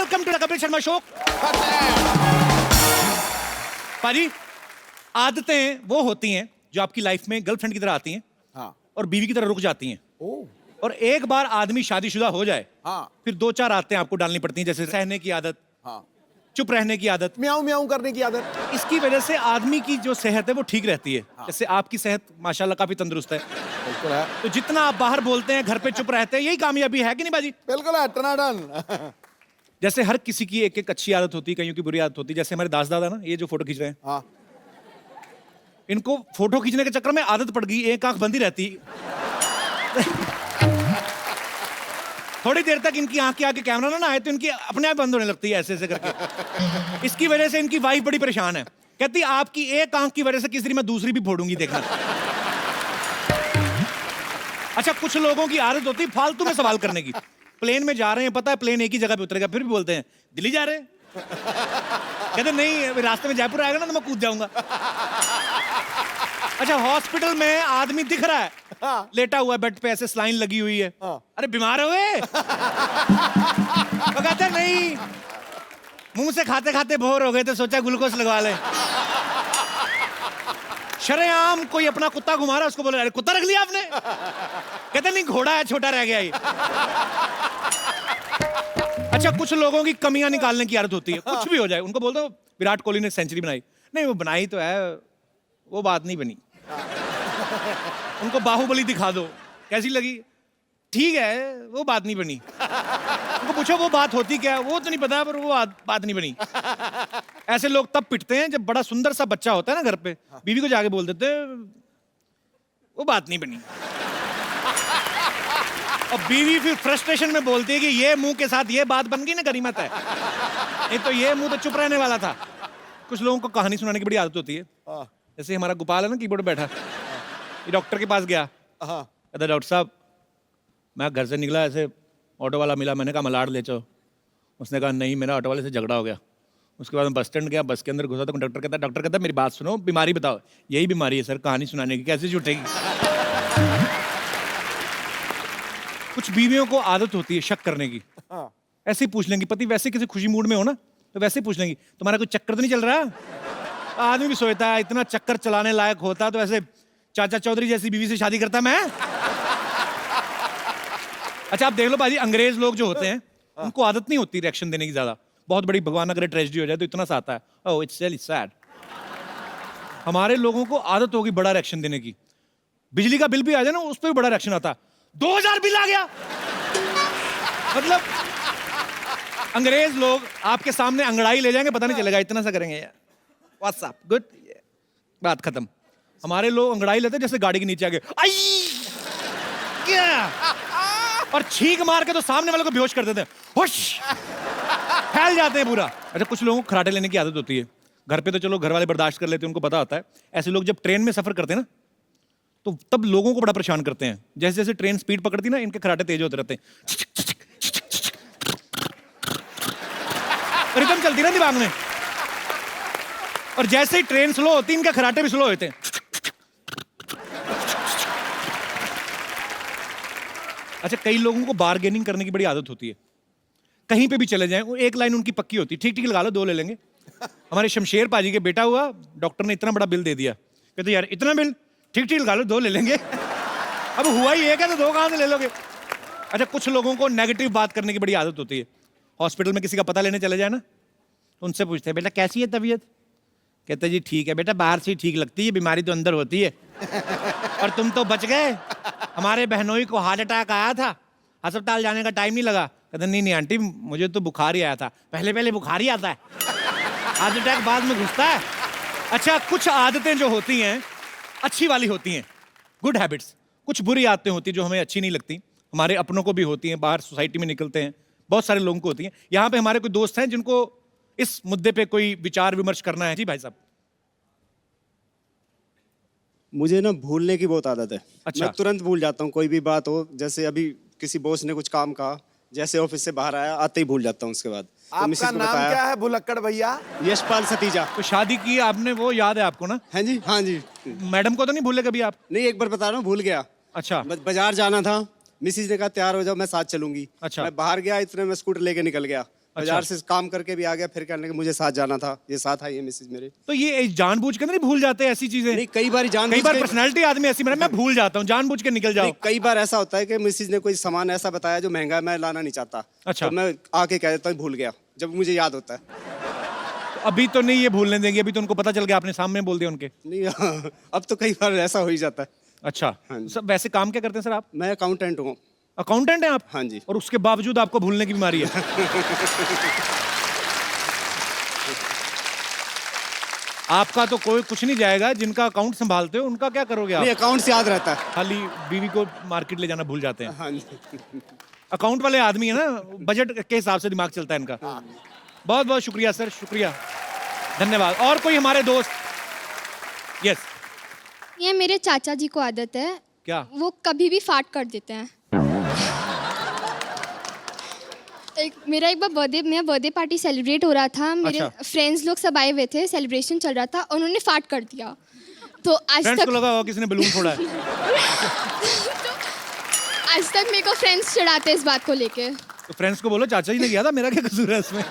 Welcome to the Kapil Sharma show. पाजी, आदतें वो होती हैं जो आपकी लाइफ में गर्लफ्रेंड की तरह आती हैं, हाँ। और बीवी की तरह रुक जाती हैं। और एक बार आदमी शादीशुदा हो जाए, हाँ। फिर 2-4 आदतें आपको डालनी पड़ती हैं, जैसे सहने की आदत, हाँ। चुप रहने की आदत। म्याऊं म्याऊं करने की आदत। इसकी वजह से आदमी की जो सेहत है वो ठीक रहती है। जैसे आपकी सेहत माशाल्लाह काफी तंदुरुस्त है, बिल्कुल है, तो जितना आप बाहर बोलते हैं, घर पे चुप रहते हैं, यही कामयाबी है कि नहीं बाजी? बिल्कुल है, टनाटन। जैसे हर किसी की एक एक अच्छी आदत होती है, कईयों की बुरी आदत होती है। जैसे हमारे दास दादा ना, ये जो फोटो खींच रहे हैं, हाँ। इनको फोटो खींचने के चक्कर में आदत पड़ गई, एक आंख बंद ही रहती। थोड़ी देर तक इनकी आंख के आगे कैमरा ना आए तो इनकी अपने आप बंद होने लगती है, ऐसे ऐसे करके। इसकी वजह से इनकी वाइफ बड़ी परेशान है, कहती आपकी एक आंख की वजह से किसी दिन मैं दूसरी भी फोड़ूंगी, देखना। अच्छा, कुछ लोगों की आदत होती है फालतू में सवाल करने की। प्लेन में जा रहे हैं, पता है प्लेन एक ही जगह पे उतरेगा, फिर भी बोलते हैं दिल्ली जा रहे हैं। कहते नहीं, रास्ते में जयपुर आएगा ना तो मैं कूद जाऊंगा। अच्छा, हॉस्पिटल में आदमी दिख रहा है, हाँ। लेटा हुआ है बेड पे, ऐसे स्लाइन लगी हुई है। हाँ। अरे बीमार हो गए? तो कहते हैं नहीं, मुंह से खाते खाते बोर हो गए तो सोचा ग्लूकोज लगवा ले। शरेआम कोई अपना कुत्ता घुमा रहा है, उसको बोले अरे कुत्ता रख लिया आपने? कहते नहीं, घोड़ा है, छोटा रह गया ये। अच्छा, कुछ लोगों की कमियां निकालने की आदत होती है, कुछ भी हो जाए उनको बोल दो विराट कोहली ने सेंचुरी बनाई, नहीं वो बनाई तो है, वो बात नहीं बनी। उनको बाहुबली दिखा दो, कैसी लगी? ठीक है, वो बात नहीं बनी। उनको पूछो वो बात होती क्या है, वो तो नहीं पता, पर वो बात नहीं बनी। ऐसे लोग तब पिटते हैं जब बड़ा सुंदर सा बच्चा होता है ना घर पे, बीवी को जाके बोल देते हैं वो बात नहीं बनी। और बीवी फिर फ्रस्ट्रेशन में बोलती है कि ये मुंह के साथ ये बात बन गई ना, गनीमत है, नहीं तो ये मुंह तो चुप रहने वाला था। कुछ लोगों को कहानी सुनाने की बड़ी आदत होती है। जैसे हमारा गोपाल है ना, कीबोर्ड बैठा, ये डॉक्टर के पास गया, कहता डॉक्टर साहब मैं घर से निकला, ऐसे ऑटो वाला मिला, मैंने कहा मलाड ले चलो। उसने कहा नहीं, मेरा ऑटो वाले से झगड़ा हो गया। उसके बाद मैं बस स्टैंड गया, बस के अंदर घुसा तो डॉक्टर कहता मेरी बात सुनो, बीमारी बताओ। यही बीमारी है सर, कहानी सुनाने की, कैसे छूटेगी? कुछ बीवियों को आदत होती है शक करने की। ऐसे ही पूछ लेंगी, पति वैसे किसी खुशी मूड में हो ना तो वैसे ही पूछ लेंगी तुम्हारा कोई चक्कर तो नहीं चल रहा? आदमी भी सोचता है इतना चक्कर चलाने लायक होता तो ऐसे चाचा चौधरी जैसी बीवी से शादी करता मैं। अच्छा, आप देख लो बाजी, अंग्रेज लोग जो होते हैं उनको आदत नहीं होती रिएक्शन देने की ज्यादा। बहुत बड़ी भगवान अगर ट्रेजेडी हो जाए तो इतना सा आता है, ओह इट्स रियली सैड। हमारे लोगों को आदत होगी बड़ा रिएक्शन देने की। बिजली का बिल भी आ जाए ना, उस पर भी बड़ा रिएक्शन आता है, 2000 बिल आ गया। मतलब अंग्रेज लोग आपके सामने अंगड़ाई ले जाएंगे, पता नहीं चलेगा, इतना सा करेंगे यार, व्हाट्सअप गुड, बात खत्म। हमारे लोग अंगड़ाई लेते जैसे गाड़ी के नीचे आ गए, आई क्या, और छींक मार के तो सामने वाले को बेहोश कर देते हैं, होश फैल जाते हैं पूरा। अच्छा, कुछ लोगों को खराटे लेने की आदत होती है। घर पे तो चलो घर वाले बर्दाश्त कर लेते हैं, उनको पता होता है। ऐसे लोग जब ट्रेन में सफर करते हैं ना तो तब लोगों को बड़ा परेशान करते हैं। जैसे जैसे ट्रेन स्पीड पकड़ती ना, इनके खराटे तेज होते रहते हैं, रिदम चलती ना दिमाग में। और जैसे ही ट्रेन स्लो होती इनके खराटे भी स्लो होते हैं। अच्छा, कई लोगों को बार्गेनिंग करने की बड़ी आदत होती है। कहीं पे भी चले जाएं, वो एक लाइन उनकी पक्की होती है, ठीक ठीक लगा लो 2 ले लेंगे। हमारे शमशेर पाजी के बेटा हुआ, डॉक्टर ने इतना बड़ा बिल दे दिया, कहते यार इतना बिल, ठीक ठीक लगा लो 2 ले लेंगे। अब हुआ ही एक है तो 2 कहां से ले लोगे? अच्छा, कुछ लोगों को नेगेटिव बात करने की बड़ी आदत होती है। हॉस्पिटल में किसी का पता लेने चले जाए ना तो उनसे पूछते हैं बेटा कैसी है तबीयत? कहते जी ठीक है बेटा, बाहर से ही ठीक लगती है, बीमारी तो अंदर होती है। और तुम तो बच गए, हमारे बहनोई को हार्ट अटैक आया था, अस्पताल जाने का टाइम नहीं लगा। कहते नहीं नहीं आंटी, मुझे तो बुखार ही आया था। पहले पहले बुखार ही आता है, हार्ट अटैक बाद में घुसता है। अच्छा, कुछ आदतें जो होती हैं अच्छी वाली होती हैं, गुड हैबिट्स। कुछ बुरी आदतें होती हैं जो हमें अच्छी नहीं लगती, हमारे अपनों को भी होती हैं, बाहर सोसाइटी में निकलते हैं बहुत सारे लोगों को होती हैं। यहाँ पे हमारे कोई दोस्त हैं जिनको इस मुद्दे पे कोई विचार विमर्श करना है। जी भाई साहब। मुझे ना भूलने की बहुत आदत है। अच्छा। मैं तुरंत भूल जाता हूँ, कोई भी बात हो। जैसे अभी किसी बॉस ने कुछ काम कहा, जैसे ऑफिस से बाहर आया आते ही भूल जाता हूँ। उसके बाद तो आपका नाम क्या है भुलक्कड़ भैया? यशपाल सतीजा। तो शादी की आपने, वो याद है आपको ना? है जी, हाँ जी। मैडम को तो नहीं भूले कभी आप? नहीं, एक बार बता रहा हूँ, भूल गया। अच्छा। बाजार जाना था, मिसिज ने कहा तैयार हो जाओ, मैं साथ चलूंगी। अच्छा। मैं बाहर गया, इतने में स्कूटर लेके निकल गया। बाजार से काम करके भी आ गया, फिर कहने के मुझे साथ जाना था, ये साथ आई है मिसेज मेरे। तो ये जानबूझ के नहीं भूल जाते ऐसी चीजें? नहीं, कई बार कई बार पर्सनालिटी आदमी ऐसी मैं भूल जाता हूँ, जानबूझ के निकल जाओ। कई बार ऐसा होता है कि मिसेज ने कोई सामान ऐसा बताया जो महंगा है, मैं लाना नहीं चाहता। अच्छा। तो मैं आके कह देता हूँ भूल गया, जब मुझे याद होता है। तो अभी तो नहीं ये भूलने देंगे, अभी तो उनको पता चल गया, आपने सामने बोल दिया उनके। नहीं अब तो कई बार ऐसा हो ही जाता है। अच्छा। हाँ जी। सब वैसे काम क्या करते हैं सर आप? मैं अकाउंटेंट हूँ। अकाउंटेंट हैं आप? हाँ जी। और उसके बावजूद आपको भूलने की बीमारी है? आपका तो कोई कुछ नहीं जाएगा, जिनका अकाउंट संभालते हो उनका क्या करोगे आप? नहीं, अकाउंट से याद रहता है। खाली बीवी को मार्केट ले जाना भूल जाते हैं। हाँ जी। अकाउंट वाले आदमी है ना, बजट के हिसाब से दिमाग चलता है इनका। बहुत बहुत शुक्रिया सर, शुक्रिया, धन्यवाद। और कोई हमारे दोस्त? यस। ये मेरे चाचा जी को आदत है, क्या? वो कभी भी फाट कर देते हैं। मेरा एक बार बर्थडे पार्टी सेलिब्रेट हो रहा था, मेरे अच्छा। फ्रेंड्स लोग सब आए हुए थे, सेलिब्रेशन चल रहा था, उन्होंने फाट कर दिया। तो आज फ्रेंड्स तक को लगा होगा किसी ने बलून फोड़ा है। आज तक मेरे को फ्रेंड्स चिढ़ाते हैं इस बात को लेके। तो फ्रेंड्स को बोलो चाचा जी ने किया था, मेरा क्या कसूर है इसमें?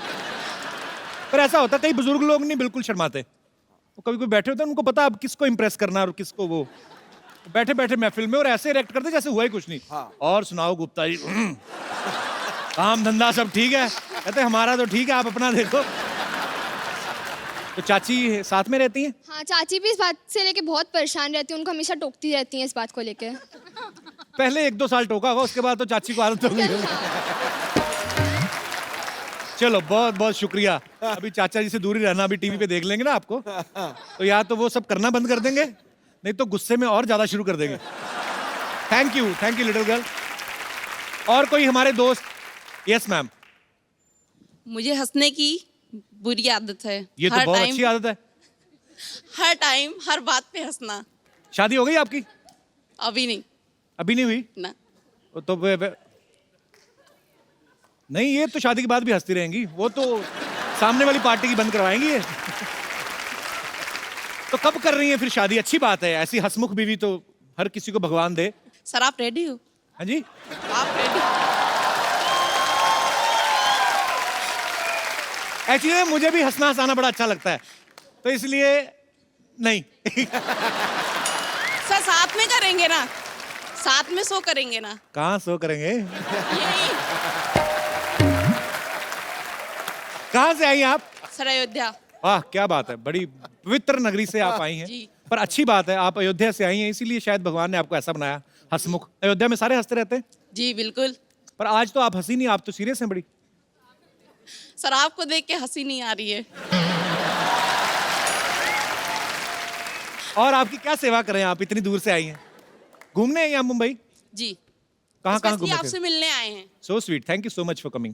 पर ऐसा होता है, कई बुजुर्ग लोग नहीं बिल्कुल शर्माते। वो कभी कोई बैठे होते हैं, उनको पता अब किसको इंप्रेस करना और किसको वो बैठे बैठे महफिल में और ऐसे रिएक्ट करते जैसे हुआ ही कुछ नहीं। हाँ। और सुनाओ गुप्ता जी, काम धंधा सब ठीक है? कहते हमारा तो ठीक है, आप अपना देखो। तो चाची साथ में रहती हैं? हाँ, चाची भी इस बात से लेके बहुत परेशान रहती है, उनको हमेशा टोकती रहती हैं इस बात को लेके। पहले 1-2 साल टोका होगा, उसके बाद तो चाची को आदत हो गई होगी। चलो बहुत बहुत शुक्रिया। अभी चाचा जी से दूरी रहना, अभी टीवी पे देख लेंगे ना आपको, तो या तो वो सब करना बंद कर देंगे, नहीं तो गुस्से में और ज्यादा शुरू कर देंगे। Thank you little girl. और कोई हमारे दोस्त? Yes ma'am. मुझे हंसने की बुरी आदत है। ये तो बहुत अच्छी आदत है। हर टाइम हर बात पे हंसना। शादी हो गई आपकी? अभी नहीं अभी नहीं हुई? ना। तो नहीं, ये तो शादी के बाद भी हंसती रहेंगी, वो तो सामने वाली पार्टी की बंद करवाएंगी ये। तो कब कर रही है फिर शादी? अच्छी बात है, ऐसी हंसमुख बीवी तो हर किसी को भगवान दे। सर आप रेडी हो? हाँ जी। आप रेडी? एक्चुअली मुझे भी हंसना हंसाना बड़ा अच्छा लगता है, तो इसलिए नहीं। सर साथ में करेंगे ना, साथ में शो करेंगे ना। कहाँ शो करेंगे? यही कहाँ से आई आप? सर अयोध्या। वाह क्या बात है, बड़ी पवित्र नगरी से आप आई हैं। जी। पर अच्छी बात है, आप अयोध्या से आई हैं, इसीलिए शायद भगवान ने आपको ऐसा बनाया हंसमुख। अयोध्या में सारे हंसते रहते हैं, जी बिल्कुल। पर आज तो आप हंसी नहीं, आप तो सीरियस हैं बड़ी। सर आपको देख के हंसी नहीं आ रही है। और आपकी क्या सेवा करें, आप इतनी दूर से आई हैं? घूमने आई हैं आप मुंबई? जी। कहाँ Especially घूमे आपसे मिलने आए हैं। So sweet, thank you so much for coming.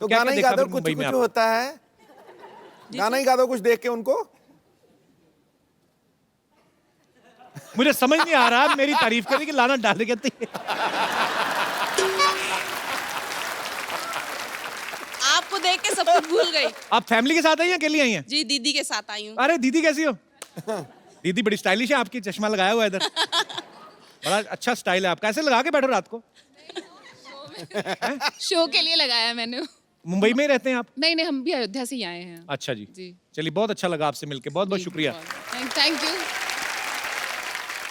तो क्या गाना क्या ही देखा गा दो, फिर कुछ मुंबई में कुछ आप? होता है। गाना ही गा दो कुछ देख के उनको। मुझे समझ नहीं आ रहा, मेरी तारीफ करने की लाना डाले कहती है। आपको देख के सब कुछ भूल गई। आप फैमिली के साथ आई हैं, अकेली आई हैं? जी दीदी के साथ आई हूँ। अरे दीदी कैसी हो? दीदी बड़ी स्टाइलिश है आपकी, चश्मा लगाया हुआ है इधर। बड़ा अच्छा स्टाइल है आपका, ऐसे लगा के बैठो रात को। शो के लिए लगाया मैंने। मुंबई में ही रहते हैं आप? नहीं नहीं, हम भी अयोध्या से ही आए हैं। अच्छा जी। जी। चलिए बहुत अच्छा लगा आपसे मिलके, बहुत बहुत शुक्रिया। Thank you.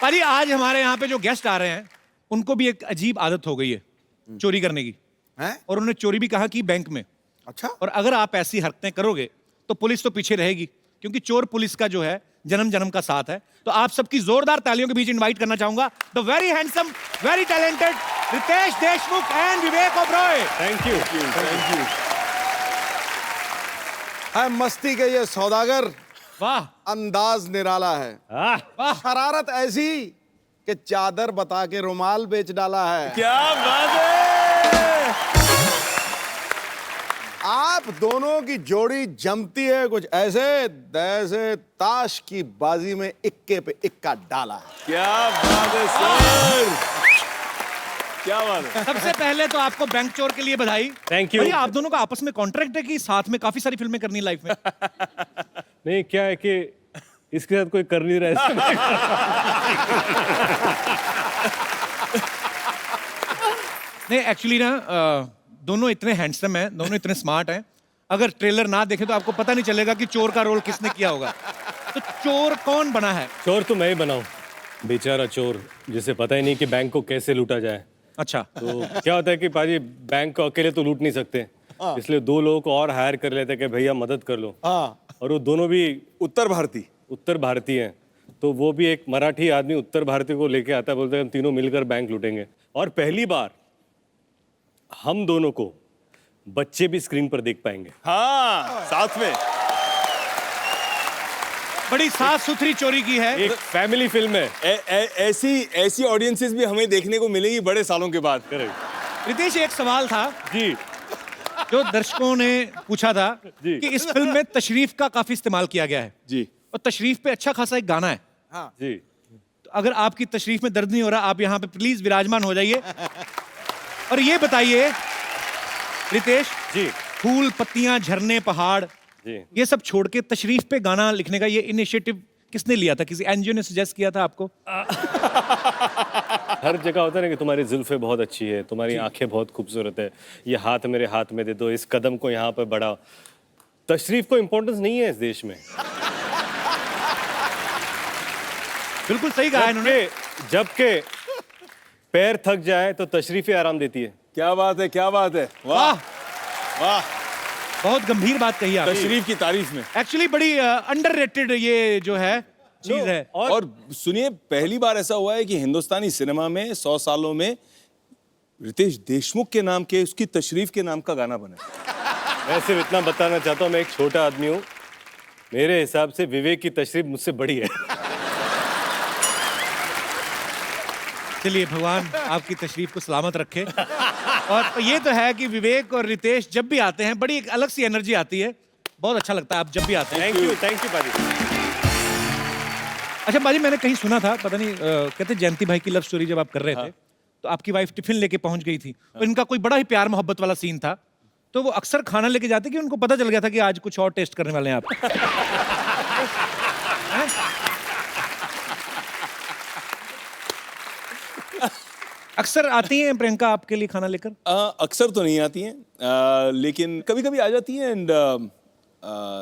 पाजी आज हमारे यहाँ पे जो गेस्ट आ रहे हैं उनको भी एक अजीब आदत हो गई है चोरी करने की, हैं? और उन्होंने चोरी भी कहा कि बैंक में। अच्छा। और अगर आप ऐसी हरकतें करोगे तो पुलिस तो पीछे रहेगी, क्योंकि चोर पुलिस का जो है जन्म जन्म का साथ है। तो आप सबकी जोरदार तालियों के बीच इनवाइट करना चाहूंगा the very handsome, very talented Ritesh Deshmukh and Vivek Oberoi. Thank you. है मस्ती के ये सौदागर, वाह अंदाज निराला है, वाह, शरारत ऐसी कि चादर बता के रुमाल बेच डाला है। क्या बात है। आप दोनों की जोड़ी जमती है कुछ ऐसे जैसे ताश की बाजी में इक्के पे इक्का डाला है। क्या बात है सर, क्या बात है। सबसे पहले तो आपको बैंक चोर के लिए बधाई। Thank you. भैया आप दोनों का आपस में कॉन्ट्रैक्ट है कि साथ में काफी सारी फिल्में करनी लाइफ में? नहीं क्या है कि इसके साथ कोई कर नहीं रहा है। नहीं एक्चुअली ना दोनों इतने हैंडसम हैं, दोनों इतने स्मार्ट हैं। अगर ट्रेलर ना देखे तो आपको पता नहीं चलेगा कि चोर का रोल किसने किया होगा। तो चोर कौन बना है? चोर तो मैं ही बनाऊं, बेचारा चोर जिसे पता ही नहीं कि बैंक को कैसे लूटा जाए। अच्छा, तो क्या होता है कि पाजी बैंक को अकेले तो लूट नहीं सकते, इसलिए 2 लोगों को और हायर कर लेते हैं कि भैया मदद कर लो। और वो दोनों भी उत्तर भारतीय हैं, तो वो भी एक मराठी आदमी उत्तर भारतीय को लेके आता है, बोलते हैं हम तीनों मिलकर बैंक लूटेंगे। और पहली बार हम दोनों को बच्चे भी स्क्रीन पर देख पाएंगे। हाँ, साथ में बड़ी साफ सुथरी चोरी की है। एक फैमिली फिल्म है। ऐसी ऑडियंसेस भी हमें देखने को मिलेगी बड़े सालों के बाद। रितेश, एक सवाल था जी जो दर्शकों ने पूछा था जी। कि इस फिल्म में तशरीफ का काफी इस्तेमाल किया गया है जी और तशरीफ पे अच्छा खासा एक गाना है। जी तो अगर आपकी तशरीफ में दर्द नहीं हो रहा, आप यहाँ पे प्लीज विराजमान हो जाइए और ये बताइए रितेश, जी फूल पत्तियां झरने पहाड़ जी ये सब छोड़ के तशरीफ पे गाना लिखने का ये इनिशिएटिव किसने लिया था? किसी एनजीओ ने सजेस्ट किया था आपको? हर जगह होता है ना कि तुम्हारी जुल्फे बहुत अच्छी है, तुम्हारी आंखें बहुत खूबसूरत है, ये हाथ मेरे हाथ में दे दो, इस कदम को यहाँ पे बढ़ाओ। तशरीफ को इम्पोर्टेंस नहीं है इस देश में। बिल्कुल सही कहा इन्होंने। जबकि पैर थक जाए तो तशरीफ ही आराम देती है। क्या बात है, क्या बात है, वाह वाह, बहुत गंभीर बात कही आपने। तशरीफ की तारीफ में। एक्चुअली बड़ी अंडररेटेड ये जो है चीज है। और सुनिए, पहली बार ऐसा हुआ है कि हिंदुस्तानी सिनेमा में 100 सालों में रितेश देशमुख के नाम के, उसकी तशरीफ के नाम का गाना बना। मैं सिर्फ इतना बताना चाहता हूँ, मैं एक छोटा आदमी हूँ, मेरे हिसाब से विवेक की तशरीफ मुझसे बड़ी है। चलिए, भगवान आपकी तशरीफ को सलामत रखे। और ये तो है कि विवेक और रितेश जब भी आते हैं बड़ी एक अलग सी एनर्जी आती है, बहुत अच्छा लगता है आप जब भी आते हैं। थैंक यू बाजी। अच्छा बाजी, मैंने कहीं सुना था, पता नहीं कहते जयंती भाई की लव स्टोरी जब आप कर रहे थे तो आपकी वाइफ टिफिन लेके पहुंच गई थी और इनका कोई बड़ा ही प्यार मोहब्बत वाला सीन था, तो वो अक्सर खाना लेके जाते कि उनको पता चल गया था कि आज कुछ और टेस्ट करने वाले हैं आप? अक्सर आती हैं प्रियंका आपके लिए खाना लेकर? अक्सर तो नहीं आती हैं, लेकिन कभी कभी आ जाती हैं। एंड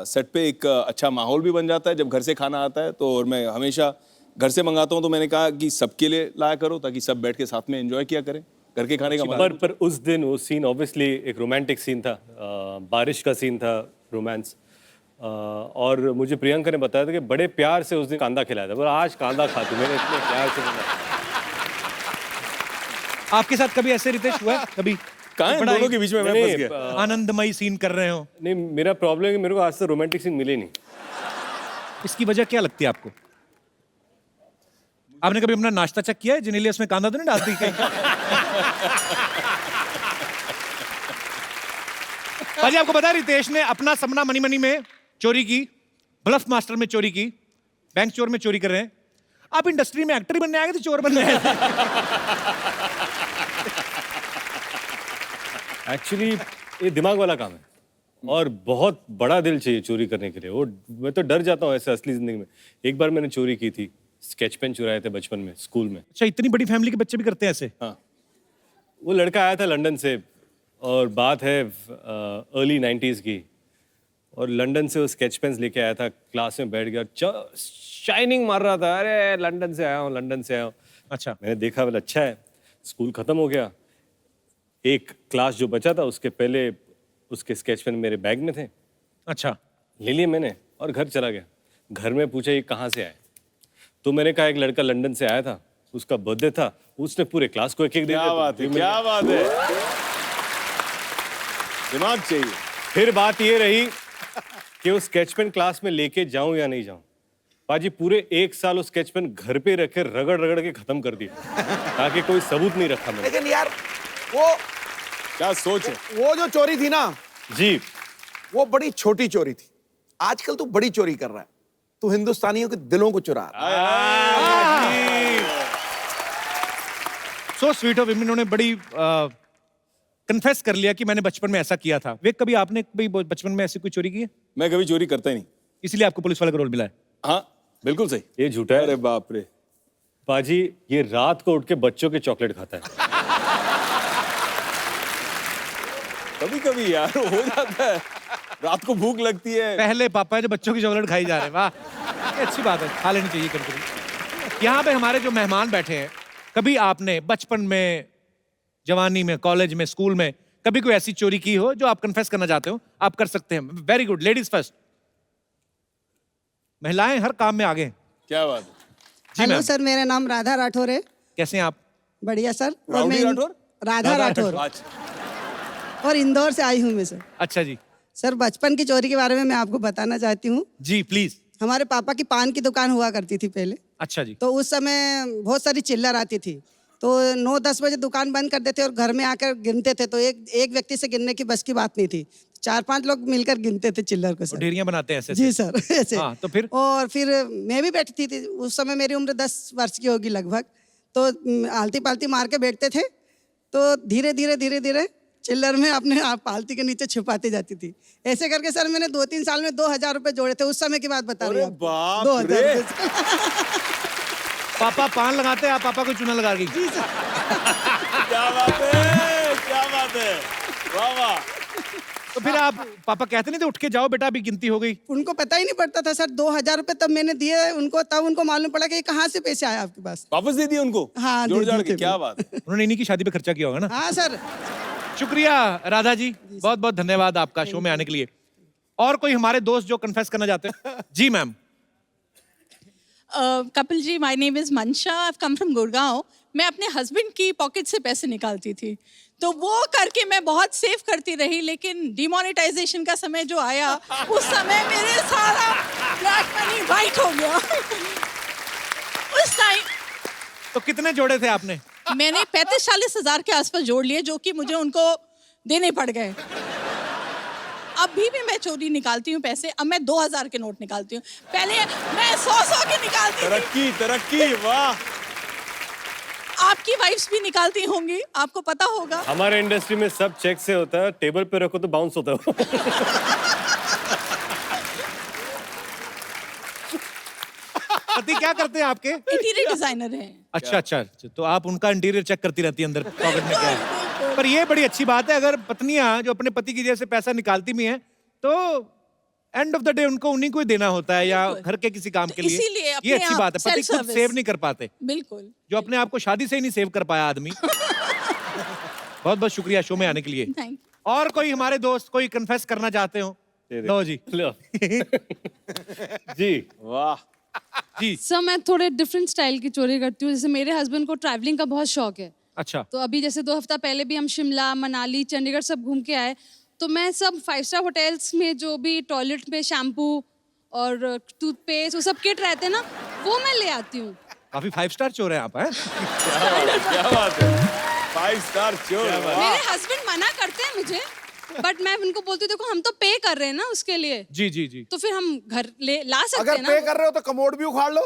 सेट पे एक अच्छा माहौल भी बन जाता है जब घर से खाना आता है। तो और मैं हमेशा घर से मंगाता हूँ, तो मैंने कहा कि सबके लिए लाया करो ताकि सब बैठ के साथ में एंजॉय किया करें। घर के खाने का मजा। पर उस दिन वो सीन ऑब्वियसली एक रोमांटिक सीन था, बारिश का सीन था, रोमांस। और मुझे प्रियंका ने बताया था कि बड़े प्यार से उस दिन कांदा खिलाया था, पर आज कांदा खाती मैंने इतने प्यार से खिलाया। आपके साथ कभी ऐसे रितेश हुआ है कभी? कहाँ है दोनों के बीच में मैं फंस गया। आनंदमयी सीन कर रहे हो? नहीं, मेरा प्रॉब्लम है कि मेरे को आज तक रोमांटिक सीन मिले नहीं। इसकी वजह क्या लगती है आपको? आपने कभी अपना नाश्ता चेक किया है? जिनेलिया उसमें कांदा तो नहीं डालती कहीं? भाजी, आपको पता है रितेश ने अपना सपना मनी मनी में चोरी की, ब्लफ मास्टर में चोरी की, बैंक चोर में चोरी कर रहे हैं। आप इंडस्ट्री में एक्टर ही बनने आए थे, चोर बनने आए थे? एक्चुअली ये दिमाग वाला काम है और बहुत बड़ा दिल चाहिए चोरी करने के लिए। वो मैं तो डर जाता हूँ ऐसे असली जिंदगी में। एक बार मैंने चोरी की थी, स्केच पेन चुराए थे बचपन में स्कूल में। अच्छा, इतनी बड़ी फैमिली के बच्चे भी करते हैं ऐसे? हाँ, वो लड़का आया था लंदन से और बात है अर्ली 90s की, और लंदन से वो स्केच पेन्स लेके आया था, क्लास में बैठ गया, शाइनिंग मार रहा था, अरे लंदन से आया हूँ, लंदन से आया हूँ। अच्छा, मैंने देखा, बोला अच्छा है। स्कूल खत्म हो गया, एक क्लास जो बचा था उसके पहले उसके स्केच पेन मेरे बैग में थे। अच्छा, ले लिए मैंने और घर चला गया। घर में पूछा ये कहाँ से आए, तो मैंने कहा एक लड़का लंदन से आया था, उसका बर्थडे था, उसने पूरे क्लास को एक एक दे दिया। क्या बात है, क्या बात है, दिमाग चाहिए। फिर बात ये रही कि वो स्केच पेन क्लास में लेके जाऊं या नहीं जाऊं। पाजी पूरे 1 साल वो स्केच पेन घर पे रख के रगड़ रगड़ के खत्म कर दिया ताकि कोई सबूत नहीं रखा मैंने। लेकिन यार वो क्या सोच है। वो जो चोरी थी ना जी, वो बड़ी छोटी चोरी थी। आजकल तू बड़ी चोरी कर रहा है, तू हिंदुस्तानियों के दिलों को चुरा रहा है। So sweet of him. इन्होंने बड़ी कन्फेस कर लिया कि मैंने बचपन में ऐसा किया था। वे कभी आपने कभी बचपन में ऐसी कोई चोरी की है? मैं कभी चोरी करता ही नहीं, इसलिए आपको पुलिस वाले का रोल मिला है? हाँ बिल्कुल सही। ये झूठा है। अरे बाप रे, पाजी ये रात को उठ के बच्चों के चॉकलेट खाता है। कभी कभी यार हो जाता है, रात को भूख लगती है। पहले पापा है जो बच्चों की चॉकलेट खाई जा रहे हैं, वाह ये अच्छी बात है, खा लेनी चाहिए कभी कभी। यहाँ पे हमारे जो मेहमान बैठे हैं, कभी आपने बचपन में, जवानी में, कॉलेज में, स्कूल में कभी कोई ऐसी चोरी की हो जो आप कन्फेस करना चाहते हो? आप कर सकते हैं, वेरी गुड, लेडीज फर्स्ट। महिलाएं हर काम में आगे हैं। क्या बात है। जी हेलो मैम, सर, मेरा नाम राधा राठौर है। कैसे हैं आप? बढ़िया सर। और राउडी मैं राठौर? राधा राठौर, अच्छा, और इंदौर से आई हूँ मैं सर। अच्छा जी, सर, बचपन की चोरी के बारे में मैं आपको बताना चाहती हूँ। जी प्लीज। हमारे पापा की पान की दुकान हुआ करती थी पहले, अच्छा जी, तो उस समय बहुत सारी चिल्लर आती थी, तो 9-10 बजे दुकान बंद कर देते और घर में आकर गिनते थे, तो एक व्यक्ति से गिनने की बस की बात नहीं थी, 4-5 लोग मिलकर गिनते थे चिल्लर को वो सर। ढेरियां बनाते हैं ऐसे जी ऐसे। सर, ऐसे। हाँ, तो फिर? और फिर मैं भी बैठी थी, उस समय मेरी उम्र 10 वर्ष की होगी लगभग, तो आलती पालती मार के बैठते थे, तो धीरे धीरे चिल्लर में अपने आप पालती के नीचे छुपाती जाती थी। ऐसे करके सर मैंने 2-3 साल में 2000 रुपए जोड़े थे, उस समय की बात बता रही हूँ आपको। बाप 2000 रे। रुपए। पापा पान लगाते हैं, आप पापा को चूना लगा दी। क्या बात है, क्या बात है, वाह वाह। तो फिर आप पापा कहते नहीं थे उठ के जाओ बेटा अभी गिनती हो गई? उनको पता ही नहीं पड़ता था सर, 2000 रुपए तब मैंने दिए उनको, तब उनको मालूम पड़ा कि ये कहाँ से पैसे आए आपके पास। वापस दे दिए उनको? हाँ, जोड़ दे जाड़ दिए के, थे क्या मैंने। बात है। उन्होंने इन्हीं की शादी पे खर्चा किया होगा ना। हाँ सर। शुक्रिया राधा जी, बहुत बहुत धन्यवाद आपका शो में आने के लिए। और कोई हमारे दोस्त जो कन्फेस करना चाहते हैं? जी ma'am. Kapil ji, my name is Mansha, I have come from Gurgaon. मैं अपने हस्बैंड की पॉकेट से पैसे निकालती थी, तो वो करके मैं बहुत सेव करती रही, लेकिन डिमोनेटाइजेशन का समय जो आया, उस समय मेरे सारा ब्लैक मनी वाइट हो गया। उस टाइम तो कितने जोड़े थे आपने? मैंने 35-40 हजार के आसपास जोड़ लिए, जो कि मुझे उनको देने पड़ गए। अभी भी मैं चोरी निकालती हूँ पैसे, अब मैं 2000 के नोट निकालती हूँ, पहले मैं 100 के निकालती थी। तरक्की तरक्की, वाह। आपकी वाइफ्स भी निकालती होंगी, आपको पता होगा। हमारे इंडस्ट्री में सब चेक से होता है, टेबल पे रखो तो बाउंस होता है। पति क्या करते हैं आपके? इंटीरियर डिजाइनर हैं। अच्छा अच्छा, तो आप उनका इंटीरियर चेक करती रहती है अंदर पॉकेट में क्या है। पर ये बड़ी अच्छी बात है, अगर पत्नियां जो अपने पति की जेब से पैसा निकालती भी हैं तो एंड ऑफ द डे उनको उन्हीं को ही देना होता है, या घर के किसी काम के लिए। इसीलिए अपने ये अच्छी आप बात है, पति खुद self-service। सेव नहीं कर पाते, बिल्कुल। जो अपने आप को शादी से ही नहीं सेव कर पाया आदमी। बहुत बहुत शुक्रिया शो में आने के लिए। Thank you. और कोई हमारे दोस्त कोई कन्फेस करना चाहते हो? लो जी। लो। जी वाह। जी सर, मैं थोड़े डिफरेंट स्टाइल की चोरी करती हूँ। जैसे मेरे हस्बैंड को ट्रैवलिंग का बहुत शौक है, अच्छा, तो अभी जैसे 2 हफ्ता पहले भी हम शिमला, मनाली, चंडीगढ़ सब घूम के आए, तो मैं सब 5 स्टार होटल्स में जो भी टॉयलेट में शैम्पू और टूथपेस्ट वो सब किट रहते हैं ना, वो मैं ले आती हूँ। काफी 5 स्टार चोर हैं आप, हैं? क्या बात है, 5 स्टार चोर, वाह। मेरे हस्बैंड मना करते हैं मुझे, बट मैं उनको बोलती हूँ देखो हम तो पे कर रहे हैं ना उसके लिए, जी जी जी। तो फिर हम घर ले ला सकते अगर हैं पे ना। कर रहे हो तो कमोड भी उखाड़ लो।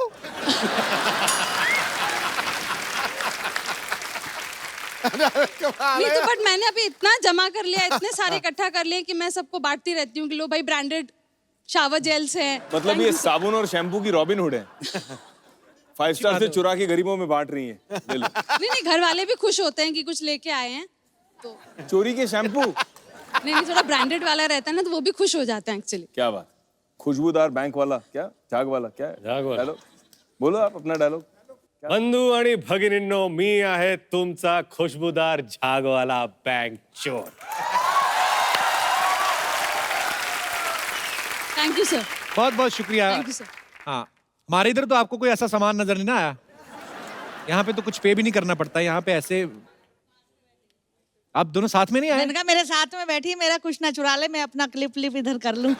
नहीं तो बट मैंने अभी इतना जमा कर लिया, इतने सारे इकट्ठा कर लिए कि मैं सबको बांटती रहती हूँ कि लो भाई ब्रांडेड शावर जेल्स हैं। मतलब ये साबुन और शैम्पू की रॉबिन हुड है। 5 स्टार से चुरा के गरीबों में बांट रही है। ले लो। नहीं, घर वाले भी खुश होते हैं कि कुछ लेके आए हैं, तो चोरी के शैम्पू, नहीं थोड़ा ब्रांडेड वाला रहता है ना, तो वो भी खुश हो जाते हैं एक्चुअली। क्या बात। खुशबूदार बैंक वाला, क्या झाग वाला, क्या है? झाग वाला। डायलॉग बोलो आप अपना डायलॉग। बंधू आणि भगिनींनो, मी आहे तुमचा खुशबूदार झागवाला बँक चोर। Thank you sir. बहुत बहुत शुक्रिया। Thank you sir. हाँ, हमारे इधर तो आपको कोई ऐसा सामान नजर नहीं ना आया। यहाँ पे तो कुछ पे भी नहीं करना पड़ता, यहाँ पे ऐसे आप दोनों साथ में नहीं आए? मैंने कहा मेरे साथ में बैठी, मेरा कुछ ना चुरा ले, मैं अपना क्लिप इधर कर लूं।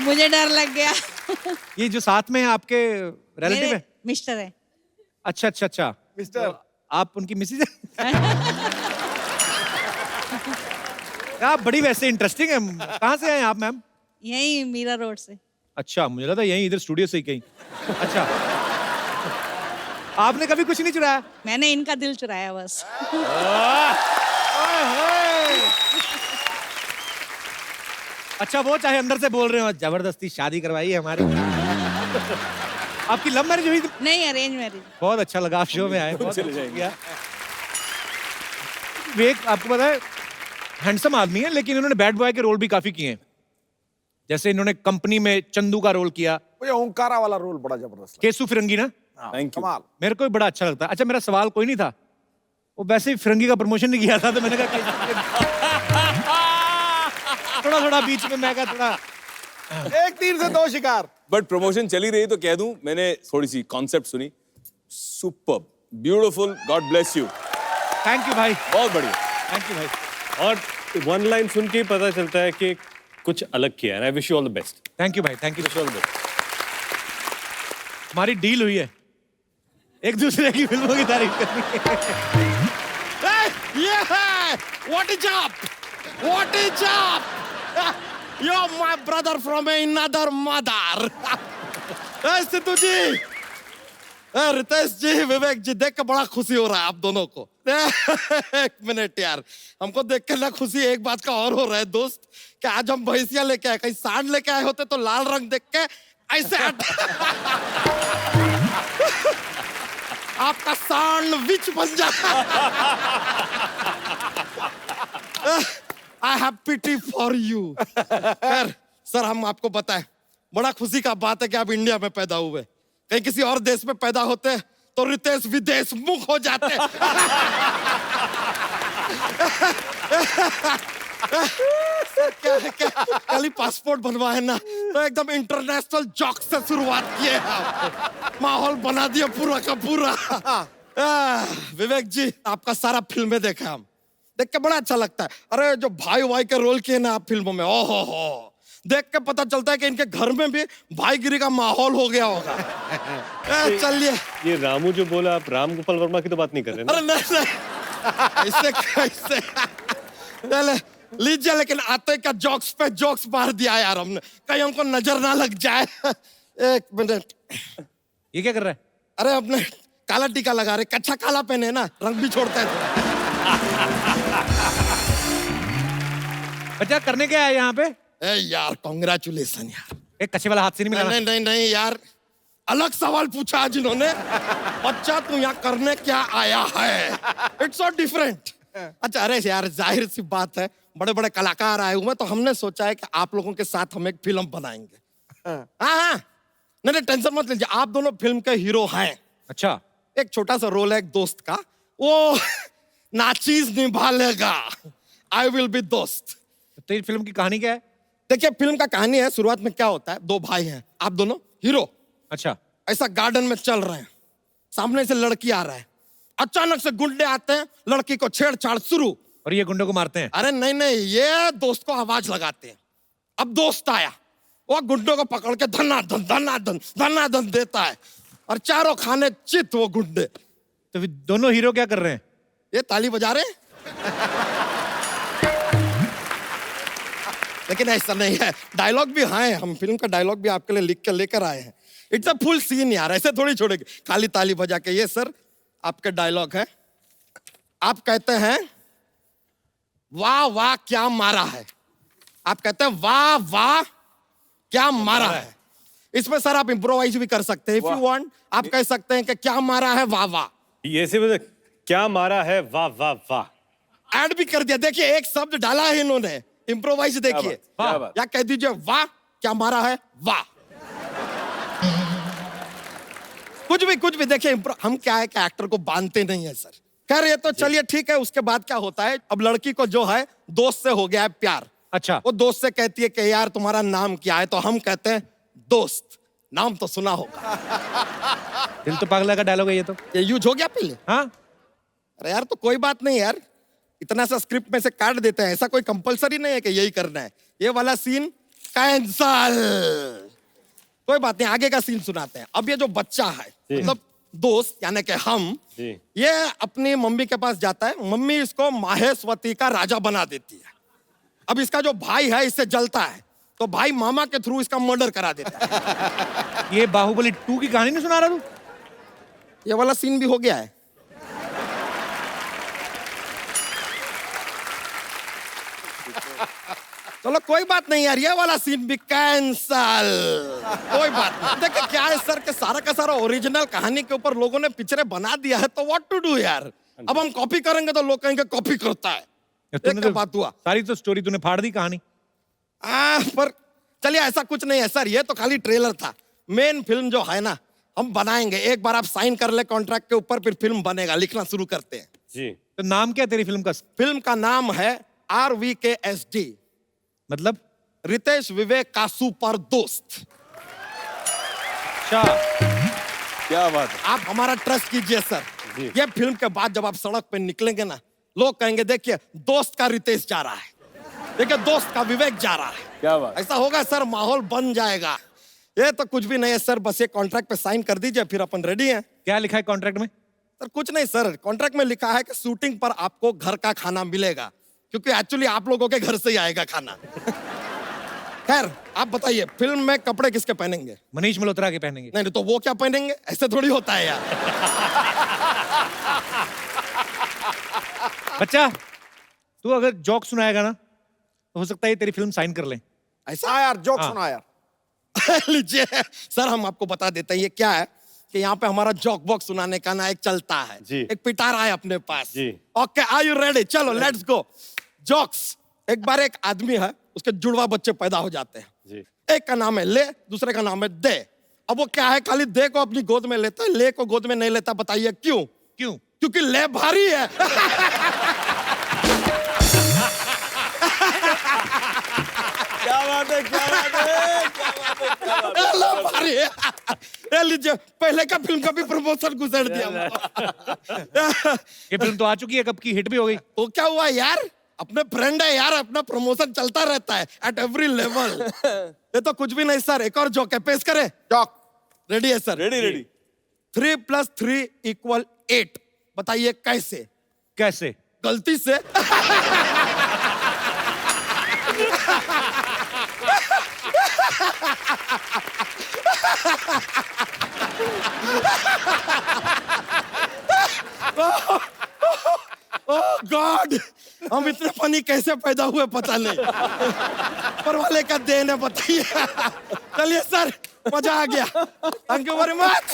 मुझे डर लग गया। ये जो साथ में है आपके रिलेटिव है? मिस्टर है। अच्छा अच्छा अच्छा, मिस्टर तो आप उनकी मिसेज है? आप बड़ी वैसे इंटरेस्टिंग है। कहाँ से आए आप मैम? यही मीरा रोड से। अच्छा, मुझे लगा यहीं इधर स्टूडियो से ही कहीं। अच्छा, आपने कभी कुछ नहीं चुराया? मैंने इनका दिल चुराया बस। अच्छा, वो चाहे अंदर से बोल रहे हो जबरदस्ती शादी करवाई है हमारी। आपकी लव मैरिज हुई थी? नहीं, अरेंज मैरिज। बहुत अच्छा लगा आप शो में आए, बहुत चले जाएंगे। शुक्रिया। विवेक आपको पता है हैंडसम आदमी है, लेकिन इन्होंने बैड बॉय के रोल भी काफी किए हैं। जैसे इन्होंने कंपनी में चंदू का रोल किया, मुझे ओंकारा वाला रोल बड़ा जबरदस्त केसु फिरंगी ना, थैंक यू। कमाल। मेरे को भी बड़ा अच्छा लगता है। अच्छा मेरा सवाल कोई नहीं था, वो वैसे ही फिरंगी का प्रमोशन नहीं किया था तो मैंने कहा थोड़ा थोड़ा बीच में मैं कहा थोड़ा एक तीर से दो शिकार। बट प्रमोशन चली रही तो कह दूं, मैंने थोड़ी सी कॉन्सेप्ट सुनी, super beautiful, God bless you, thank you भाई, बहुत बढ़िया। थैंक यू भाई, और वन लाइन सुन के ही पता चलता है कि कुछ अलग किया है। I wish you all the best. Thank you भाई, thank you all the best. हमारी डील हुई है एक दूसरे की फिल्मों की तारीफ करनी है। What is up? What is up? You're my brother from another mother. Sidhu जी, रितेश जी, विवेक जी, देख के बड़ा खुशी हो रहा है आप दोनों को। एक मिनट यार, हमको देख के ना खुशी एक बात का और हो रहा है दोस्त, कि आज हम भैंसिया लेके आए, कहीं सांड लेके आए होते तो लाल रंग देख के ऐसे आपका सैंडविच बन जाता। I have pity for you. Sir हम आपको बताएं, बड़ा खुशी का बात है कि आप इंडिया में पैदा हुए। कहीं किसी और देश में पैदा होते तो रितेश विदेश मुख हो जाते। कल ही पासपोर्ट बनवाए ना, तो एकदम इंटरनेशनल जॉक से शुरुआत किए आप। माहौल बना दिया पूरा का पूरा। विवेक जी, आपका सारा फिल्में देखा हम, देख के बड़ा अच्छा लगता है। अरे जो भाई भाई के रोल किए ना आप फिल्मों में, ओहो हो, देख के पता चलता है कि इनके घर में भी भाईगिरी का माहौल हो गया होगा। चलिए, ये रामू जो बोला, आप राम गोपाल वर्मा की तो बात नहीं कर रहे ना? अरे नहीं, ऐसे कैसे? चले लीजिए, लेकिन आते क्या जोक्स पे जोक्स मार दिया यार हमने, कहीं हमको नजर ना लग जाए। एक मिनट, ये क्या कर रहा है? अरे अपने काला टीका लगा रहे, कच्चा काला पहने ना, रंग भी छोड़ता है। बच्चा करने क्या है यहाँ पे? ए यार, कांग्रेचुलेशन यार। एक कच्चे वाला हाथ से नहीं मिला? नहीं नहीं नहीं यार, अलग सवाल पूछा आज इन्होंने। बच्चा तू यहाँ करने क्या आया है? It's so different. अच्छा, अरे यार जाहिर सी बात है, बड़े बड़े कलाकार आए हुए, तो हमने सोचा है कि आप लोगों के साथ हम एक फिल्म बनाएंगे। हाँ, नहीं नहीं टेंशन मत लीजिए, आप दोनों फिल्म के हीरो हैं। अच्छा, एक छोटा सा रोल है एक दोस्त का, वो नाचीज निभा लेगा। आई विल बी दोस्त। तो ये फिल्म की कहानी क्या है? देखिए, फिल्म का कहानी है, शुरुआत में क्या होता है, दो भाई हैं, आप दोनों हीरो। अच्छा, ऐसा गार्डन में चल रहे हैं, सामने से लड़की आ रहा है, अचानक से गुंडे आते हैं, लड़की को छेड़छाड़ शुरू। और ये गुंडों को मारते हैं? अरे नहीं नहीं, ये दोस्त को आवाज लगाते हैं। अब दोस्त आया, वो गुंडों को पकड़ के धनाधन धनाधन धनाधन देता है, और चारों खाने चित वो गुंडे। तो फिर दोनों हीरो क्या कर रहे हैं? ये ताली बजा रहे हैं। लेकिन ऐसा नहीं है, डायलॉग भी हैं, हम फिल्म का डायलॉग भी आपके लिए लिख के लेकर आए हैं। इट्स अ फुल सीन यार, ऐसे थोड़ी छोड़ेंगे खाली ताली बजा के। ये सर आपके डायलॉग है, आप कहते हैं वाह वाह क्या मारा है, आप कहते हैं वाह वाह क्या मारा है। इसमें सर आप इम्प्रोवाइज भी कर सकते हैं, इफ यू वांट। आप कह सकते हैं कि क्या मारा है, वाह वाह। ये से मतलब क्या मारा है, वाह वाह वाह। ऐड भी कर दिया, देखिए एक शब्द डाला है इन्होंने, इम्प्रोवाइज। देखिए, क्या बात। या कह दीजिए वाह क्या मारा है, वाह। कुछ भी देखिए, हम क्या है कि एक्टर को बांधते नहीं है सर। खैर ये तो चलिए ठीक है। उसके बाद क्या होता है, अब लड़की को जो है दोस्त से हो गया है प्यार। अच्छा, वो दोस्त से कहती है कि यार तुम्हारा नाम क्या है, तो हम कहते हैं दोस्त। नाम तो सुना होगा। दिल तो पागला का डायलॉग है ये तो। ये यूज हो गया पहले। हाँ, अरे यार तो कोई बात नहीं यार, इतना सा स्क्रिप्ट में से काट देते हैं, ऐसा कोई कंपलसरी नहीं है कि यही करना है। ये वाला सीन कैंसल, कोई बात नहीं, आगे का सीन सुनाते हैं। अब ये जो बच्चा है, मतलब दोस्त यानी कि हम, ये अपनी मम्मी के पास जाता है, मम्मी इसको माहेश्वती का राजा बना देती है। अब इसका जो भाई है इससे जलता है, तो भाई मामा के थ्रू इसका मर्डर करा देता है। ये बाहुबली 2 की कहानी नहीं सुना रहा तू? ये वाला सीन भी हो गया है। चलो कोई बात नहीं यार, ये वाला सीन भी कैंसल, कोई बात नहीं। देखिए क्या है सर, के सारा का सारा ओरिजिनल कहानी के ऊपर लोगों ने पिक्चरें बना दिया है, तो व्हाट टू डू यार। अब हम कॉपी करेंगे तो लोग कहेंगे कॉपी करता है। ये तूने क्या तो बात हुआ? सारी तो स्टोरी तूने फाड़ दी कहानी। पर चलिए ऐसा कुछ नहीं है सर, ये तो खाली ट्रेलर था। मेन फिल्म जो है ना हम बनाएंगे, एक बार आप साइन कर ले कॉन्ट्रैक्ट के ऊपर, फिर फिल्म बनेगा। लिखना शुरू करते हैं। जी। तो नाम क्या है तेरी फिल्म का? फिल्म का नाम है RVKSD, मतलब? रितेश विवेक का सुपर दोस्त। अच्छा, क्या बात है। आप हमारा ट्रस्ट कीजिए सर, ये फिल्म के बाद जब आप सड़क पे निकलेंगे ना, लोग कहेंगे देखिए दोस्त का रितेश जा रहा है, देखिए दोस्त का विवेक जा रहा है। क्या बात। ऐसा होगा सर, माहौल बन जाएगा। ये तो कुछ भी नहीं है सर, बस ये कॉन्ट्रैक्ट पे साइन कर दीजिए, फिर अपन रेडी हैं। क्या लिखा है कॉन्ट्रैक्ट में? सर कुछ नहीं सर, कॉन्ट्रैक्ट में लिखा है कि शूटिंग पर आपको घर का खाना मिलेगा, क्योंकि एक्चुअली आप लोगों के घर से ही आएगा खाना। खैर आप बताइए, फिल्म में कपड़े किसके पहनेंगे? मनीष मल्होत्रा के पहनेंगे। नहीं तो वो क्या पहनेंगे? ऐसे थोड़ी होता है यार। बच्चा, तू अगर जोक सुनाएगा ना तो हो सकता है तेरी फिल्म साइन कर ले। ऐसा यार, जोक हाँ। सुना यार। लीजिए सर, हम आपको बता देते हैं ये क्या है कि यहाँ पे हमारा जोक बॉक्स सुनाने का ना एक चलता है जी। एक पिटारा है अपने पास जी। Okay, are you ready? चलो लेट्स गो। जोक्स। एक बार एक आदमी है, उसके जुड़वा बच्चे पैदा हो जाते हैं जी। एक का नाम है ले, दूसरे का नाम है दे। अब वो क्या है, खाली दे को अपनी गोद में लेता है, ले को गोद में नहीं लेता। बताइए क्यों? क्यों? क्योंकि ले भारी है। क्या बात है, क्या बात है, क्या बात है, क्या बात है। ले भारी है। ये लीजिए, पहले का फिल्म का भी प्रमोशन गुजर दिया। ये फिल्म तो आ चुकी है, कब की हिट भी हो गई। तो क्या हुआ यार, अपने फ्रेंड है यार, अपना प्रमोशन चलता रहता है एट एवरी लेवल। ये तो कुछ भी नहीं सर, एक और जोक है, पेश करें? जोक रेडी है सर? Ready ready. 3 + 3 = 8। बताइए कैसे? कैसे? गलती से। ओह गॉड, हम इतने फनी कैसे पैदा हुए पता नहीं। पर वाले का देन है, बताइए। चलिए सर, मजा आ गया। Thank you very much.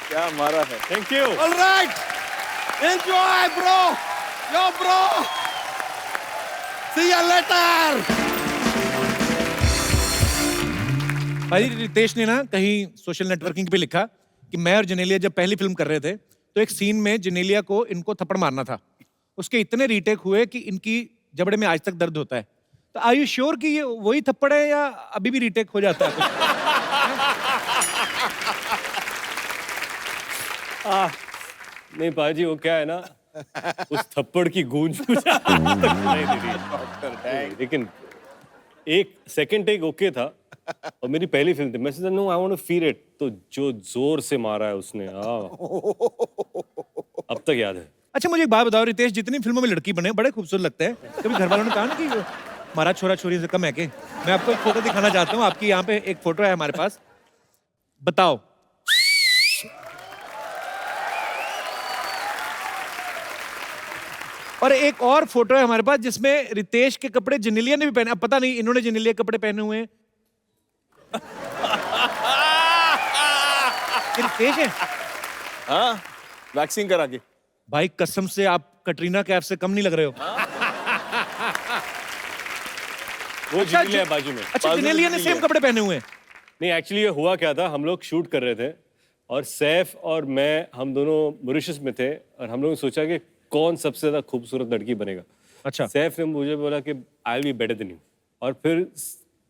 क्या मारा है। Thank you. Alright, enjoy bro, yo bro, see you later. भाई रितेश ने ना कहीं सोशल नेटवर्किंग पे लिखा कि मैं और जेनेलिया जब पहली फिल्म कर रहे थे तो एक सीन में जेनेलिया को इनको थप्पड़ मारना था। उसके इतने रीटेक हुए कि इनकी जबड़े में आज तक दर्द होता है। तो आर यू श्योर कि ये वही थप्पड़ है या अभी भी रीटेक हो जाता है? नहीं पाजी, वो क्या है ना, उस थप्पड़ की गूंज मुझे आज तक सुनाई दे रही है। लेकिन एक सेकंड टेक ओके था, और मेरी पहली फिल्म थी। मैं सोचा no I want to feel it, तो जो जोर से मारा है उसने, अब तक याद है। अच्छा मुझे एक बात बताओ रितेश, जितनी फिल्मों में लड़की बने बड़े खूबसूरत लगते हैं, कभी घर वालों ने कहा ना कि हमारा छोरा छोरी से कम है के? मैं आपको एक फोटो दिखाना चाहता हूँ, आपकी यहाँ पे एक फोटो है हमारे पास, बताओ। और एक और फोटो है हमारे पास जिसमें रितेश के कपड़े जेनेलिया ने भी पहने। अब पता नहीं इन्होंने जेनेलिया कपड़े पहने हुए हैं। ये रितेश है? हाँ, वैक्सिंग करा के। भाई कसम से आप कटरीना कैफ से कम नहीं लग रहे हो। वो जेनेलिया बाजू में। अच्छा, जेनेलिया ने सेम कपड़े पहने हुए हैं। नहीं एक्चुअली ये हुआ क्या था, हम लोग शूट कर रहे थे और सैफ और मैं, हम दोनों मॉरिशस में थे, और हम लोगों ने सोचा कि कौन सबसे ज्यादा खूबसूरत लड़की बनेगा। अच्छा। सैफ ने मुझे बोला कि I will be better than you, और फिर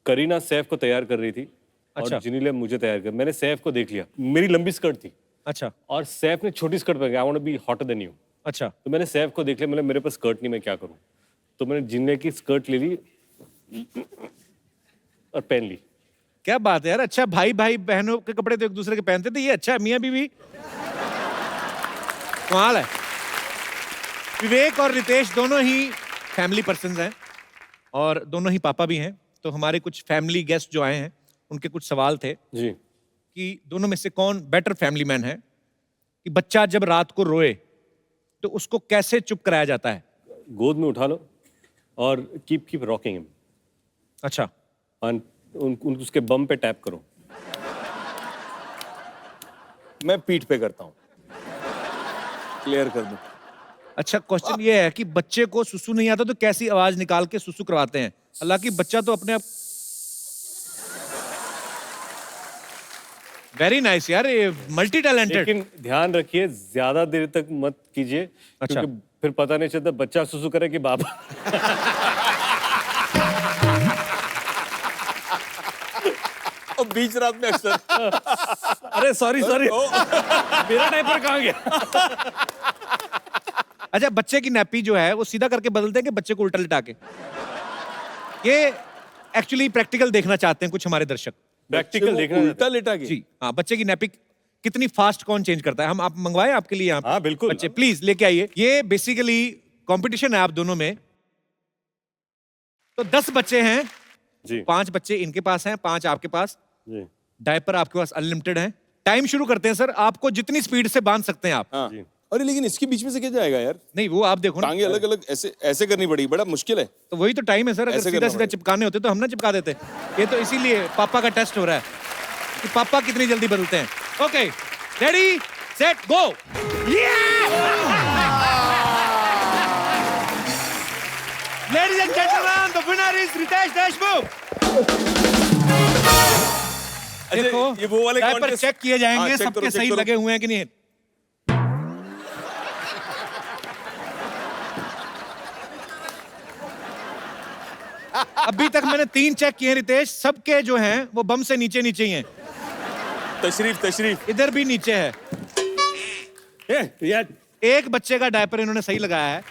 करीना सैफ को तैयार कर रही थी अच्छा। और जेनेलिया मुझे तैयार कर। मैंने सैफ को देख लिया, मेरी लंबी स्कर्ट थी। अच्छा। और सैफ ने छोटी स्कर्ट पहन के, I want to be hotter than you. अच्छा। तो मैंने सैफ को देख लिया, मतलब मेरे पास स्कर्ट नहीं, मैं क्या करूं? तो मैंने जेनेलिया की स्कर्ट ले ली और पहन ली। क्या बात है यार। अच्छा, भाई भाई बहनों के कपड़े तो एक दूसरे के पहनते थे, ये अच्छा मियां बीवी कमाल है। विवेक और रितेश दोनों ही फैमिली पर्सन्स हैं और दोनों ही पापा भी हैं। तो हमारे कुछ फैमिली गेस्ट जो आए हैं उनके कुछ सवाल थे जी। कि दोनों में से कौन बेटर फैमिली मैन है, कि बच्चा जब रात को रोए तो उसको कैसे चुप कराया जाता है? गोद में उठा लो और कीप रॉकिंग हिम। अच्छा। उसके बम पे टैप करो। मैं पीठ पे करता हूँ, क्लियर कर दूं। अच्छा क्वेश्चन ये है कि बच्चे को सुसु नहीं आता तो कैसी आवाज निकाल के सुसु करवाते हैं? हालांकि बच्चा तो अपने आप वेरी नाइस यार, ये मल्टी टैलेंटेड। लेकिन ध्यान रखिए ज्यादा देर तक मत कीजिए, अच्छा। क्योंकि फिर पता नहीं चलता बच्चा सुसु करे कि बाप। और बीच रात में अक्सर अरे सॉरी मेरा डायपर कहाँ गया? अच्छा, बच्चे की नैपी जो है वो सीधा करके बदलते हैं कि बच्चे को उल्टा लिटा के? ये एक्चुअली प्रैक्टिकल देखना चाहते हैं कुछ हमारे दर्शक। प्रैक्टिकल देखना उल्टा लेटा के। जी हाँ, बच्चे की नैपी कितनी फास्ट कौन चेंज करता है? हम आप मंगवाए आपके लिए यहाँ पे? हाँ, बिल्कुल। बच्चे प्लीज लेके आइए। ये बेसिकली कंपटीशन है आप दोनों में। तो 10 बच्चे हैं जी 5 बच्चे इनके पास हैं, 5 आपके पास। जी डायपर आपके पास अनलिमिटेड है। टाइम शुरू करते हैं सर, आपको जितनी स्पीड से बांध सकते हैं आप। हाँ। जी। अरे लेकिन इसके बीच में से क्या जाएगा यार? नहीं वो आप देखो ना, टांगे अलग अलग ऐसे ऐसे करनी पड़ेगी, बड़ा मुश्किल है। तो वही तो टाइम है सर। अगर ऐसे सीधा करना सीधा पड़ेगा। चिपकाने होते तो हम ना चिपका देते। ये तो इसीलिए पापा का टेस्ट हो रहा है कि पापा कितनी जल्दी बदलते हैं। Okay ready set go. Ladies and gentleman, the winner is Ritesh Deshmukh. देखो ये वो वाले डायपर contest- चेक किए जाएंगे, हाँ, check सबके करो, check सही करो। लगे हुए हैं कि नहीं। अभी तक मैंने 3 चेक किए रितेश, सबके जो हैं वो बम से नीचे नीचे ही हैं। तशरीफ इधर भी नीचे है। यार एक बच्चे का डायपर इन्होंने सही लगाया है।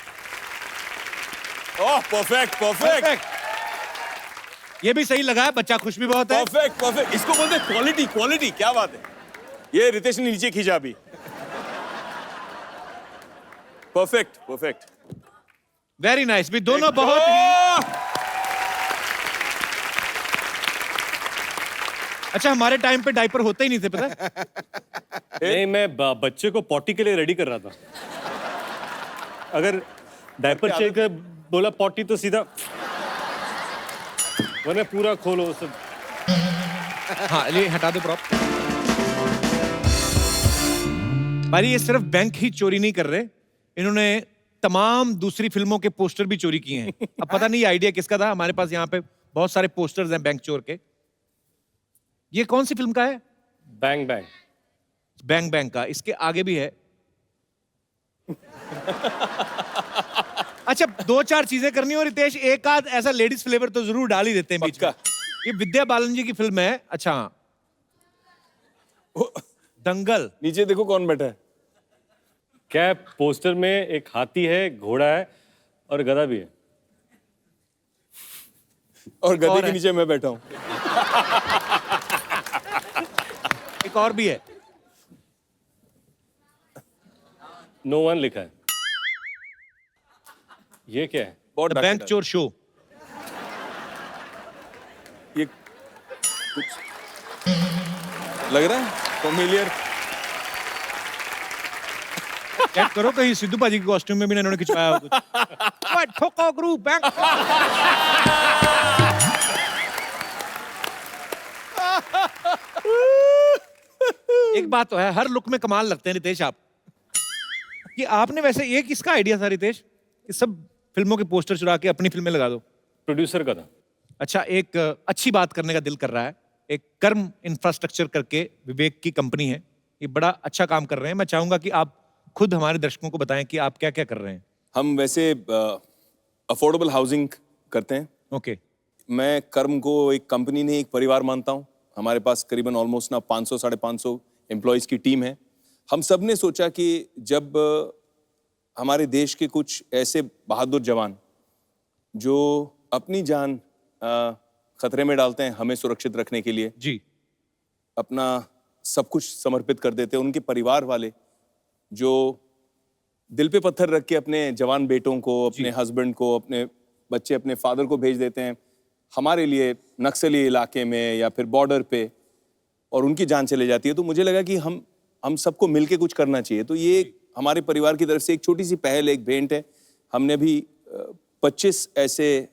ओह परफेक्ट परफेक्ट परफेक्ट। ये भी सही लगा है, बच्चा खुश भी बहुत है। Perfect perfect. इसको बोलते हैं क्वालिटी क्वालिटी। क्या बात है, ये रितेश ने नीचे खींचा अभी। Perfect perfect. Very nice. भी दोनों बहुत ही अच्छा। हमारे टाइम पे डायपर होते ही नहीं थे, पता है? नहीं, मैं बच्चे को पॉटी के लिए रेडी कर रहा था। अगर डायपर चेक बोला पॉटी तो सीधा, वरना पूरा खोलो सब। हाँ ये हटा दो प्रॉप। भाई ये सिर्फ बैंक ही चोरी नहीं कर रहे, इन्होंने तमाम दूसरी फिल्मों के पोस्टर भी चोरी किए हैं। अब पता नहीं आइडिया किसका था। हमारे पास यहाँ पे बहुत सारे पोस्टर्स हैं बैंक चोर के। ये कौन सी फिल्म का है? Bang bang. बैंग बैंग का। इसके आगे भी है। अच्छा 2-4 चीजें करनी हो रितेश, एक आध ऐसा लेडीज फ्लेवर तो जरूर डाल ही देते हैं बीच में। ये विद्या बालन जी की फिल्म है। अच्छा दंगल। नीचे देखो कौन बैठा है। क्या है? पोस्टर में एक हाथी है, घोड़ा है और गधा भी है। और गधे और के है। नीचे मैं बैठा हूँ। एक और भी है। नो वन लिखा है। ये क्या है? बहुत बैंक डाका चोर शो। ये कुछ लग रहा है फेमिलियर। चेक करो कहीं सिद्धू पाजी के कॉस्ट्यूम में भी ना इन्होंने खिंचवाया हो कुछ। What? ठोको ग्रुप बैंक। एक बात तो है, हर लुक में कमाल लगते हैं रितेश आप। ये आपने वैसे ये किसका आइडिया था रितेश कि सब फिल्मों के पोस्टर चुरा के अपनी फिल्में लगा दो? प्रोड्यूसर का था। अच्छा एक अच्छी बात करने का दिल कर रहा है। एक कर्म इंफ्रास्ट्रक्चर करके विवेक की कंपनी है, ये बड़ा अच्छा काम कर रहे हैं। मैं चाहूंगा कि आप खुद हमारे दर्शकों को बताएं कि आप क्या क्या कर रहे हैं। हम वैसे अफोर्डेबल हाउसिंग करते हैं। ओके। मैं कर्म को एक कंपनी नहीं एक परिवार मानता हूँ। हमारे पास करीबन ऑलमोस्ट ना 500-550 एम्प्लॉयज़ की टीम है। हम सब ने सोचा कि जब हमारे देश के कुछ ऐसे बहादुर जवान जो अपनी जान खतरे में डालते हैं हमें सुरक्षित रखने के लिए, जी अपना सब कुछ समर्पित कर देते हैं, उनके परिवार वाले जो दिल पे पत्थर रख के अपने जवान बेटों को, अपने हस्बैंड को, अपने बच्चे, अपने फादर को भेज देते हैं हमारे लिए नक्सली इलाके में या फिर बॉर्डर पे, और उनकी जान चले जाती है। तो मुझे लगा कि हम सबको मिलके कुछ करना चाहिए। तो ये हमारे परिवार की तरफ से एक छोटी सी पहल, एक भेंट है। हमने भी 25 ऐसे